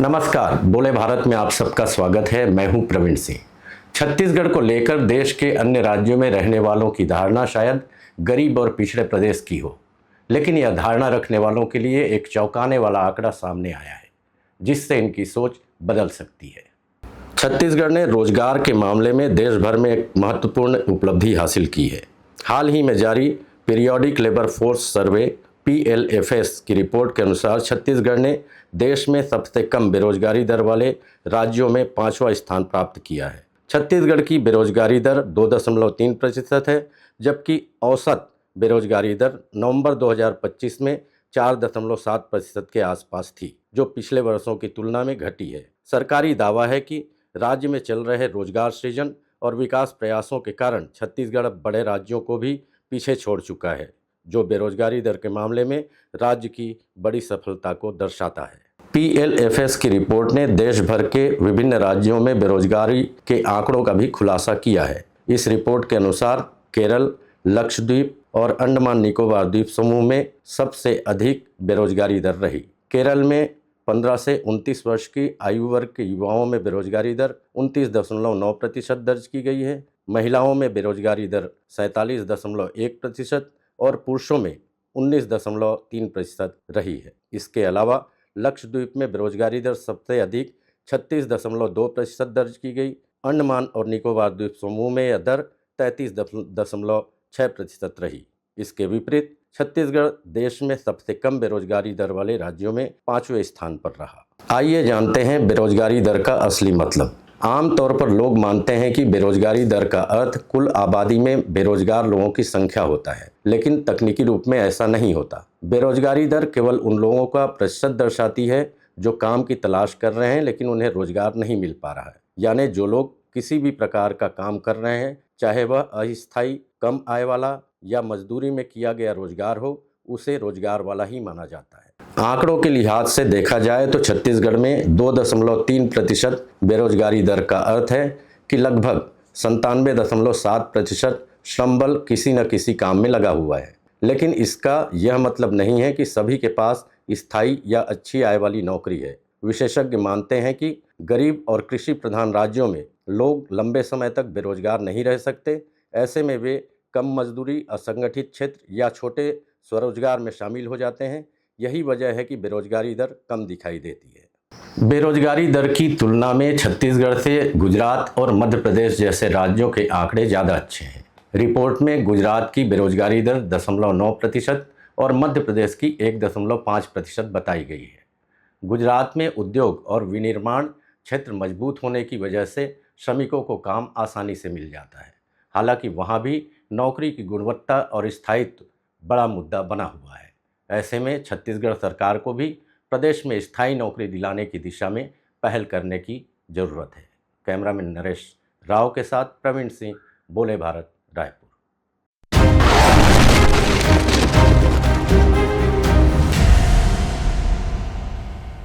नमस्कार, बोले भारत में आप सबका स्वागत है। मैं हूं प्रवीण सिंह। छत्तीसगढ़ को लेकर देश के अन्य राज्यों में रहने वालों की धारणा शायद गरीब और पिछड़े प्रदेश की हो, लेकिन यह धारणा रखने वालों के लिए एक चौंकाने वाला आंकड़ा सामने आया है, जिससे इनकी सोच बदल सकती है। छत्तीसगढ़ ने रोजगार के मामले में देश भर में एक महत्वपूर्ण उपलब्धि हासिल की है। हाल ही में जारी periodic labour force survey PLFS की रिपोर्ट के अनुसार छत्तीसगढ़ ने देश में सबसे कम बेरोजगारी दर वाले राज्यों में 5वां स्थान प्राप्त किया है। छत्तीसगढ़ की बेरोजगारी दर 2.3% है, जबकि औसत बेरोजगारी दर नवंबर 2025 में 4.7% के आसपास थी, जो पिछले वर्षों की तुलना में घटी है। सरकारी दावा है कि राज्य में चल रहे रोजगार सृजन और विकास प्रयासों के कारण छत्तीसगढ़ बड़े राज्यों को भी पीछे छोड़ चुका है, जो बेरोजगारी दर के मामले में राज्य की बड़ी सफलता को दर्शाता है। PLFS की रिपोर्ट ने देश भर के विभिन्न राज्यों में बेरोजगारी के आंकड़ों का भी खुलासा किया है। इस रिपोर्ट के अनुसार केरल, लक्षद्वीप और अंडमान निकोबार द्वीप समूह में सबसे अधिक बेरोजगारी दर रही। केरल में 15 से 29 वर्ष की आयु वर्ग के युवाओं में बेरोजगारी दर 29.9% दर्ज की गई है। महिलाओं में बेरोजगारी दर 47.1% और पुरुषों में 19.3% रही है। इसके अलावा लक्षद्वीप में बेरोजगारी दर सबसे अधिक 36.2% दर्ज की गई। अंडमान और निकोबार द्वीप समूह में यह दर 33.6% रही। इसके विपरीत छत्तीसगढ़ देश में सबसे कम बेरोजगारी दर वाले राज्यों में 5वें स्थान पर रहा। आइए जानते हैं बेरोजगारी दर का असली मतलब। आमतौर पर लोग मानते हैं कि बेरोजगारी दर का अर्थ कुल आबादी में बेरोजगार लोगों की संख्या होता है, लेकिन तकनीकी रूप में ऐसा नहीं होता। बेरोजगारी दर केवल उन लोगों का प्रतिशत दर्शाती है जो काम की तलाश कर रहे हैं लेकिन उन्हें रोजगार नहीं मिल पा रहा है। यानी जो लोग किसी भी प्रकार का काम कर रहे हैं, चाहे वह अस्थायी, कम आय वाला या मजदूरी में किया गया रोजगार हो, उसे रोजगार वाला ही माना जाता है। आंकड़ों के लिहाज से देखा जाए तो छत्तीसगढ़ में 2.3% बेरोजगारी दर का अर्थ है कि लगभग 97.7% श्रम बल किसी न किसी काम में लगा हुआ है। लेकिन इसका यह मतलब नहीं है कि सभी के पास स्थायी या अच्छी आय वाली नौकरी है। विशेषज्ञ मानते हैं कि गरीब और कृषि प्रधान राज्यों में लोग लंबे समय तक बेरोजगार नहीं रह सकते। ऐसे में वे कम मजदूरी, असंगठित क्षेत्र या छोटे स्वरोजगार में शामिल हो जाते हैं। यही वजह है कि बेरोजगारी दर कम दिखाई देती है। बेरोजगारी दर की तुलना में छत्तीसगढ़ से गुजरात और मध्य प्रदेश जैसे राज्यों के आंकड़े ज़्यादा अच्छे हैं। रिपोर्ट में गुजरात की बेरोजगारी दर 0.9% और मध्य प्रदेश की 1.5% बताई गई है। गुजरात में उद्योग और विनिर्माण क्षेत्र मजबूत होने की वजह से श्रमिकों को काम आसानी से मिल जाता है। हालांकि वहाँ भी नौकरी की गुणवत्ता और स्थायित्व बड़ा मुद्दा बना हुआ है। ऐसे में छत्तीसगढ़ सरकार को भी प्रदेश में स्थायी नौकरी दिलाने की दिशा में पहल करने की जरूरत है। कैमरामैन नरेश राव के साथ प्रवीण सिंह, बोले भारत, रायपुर।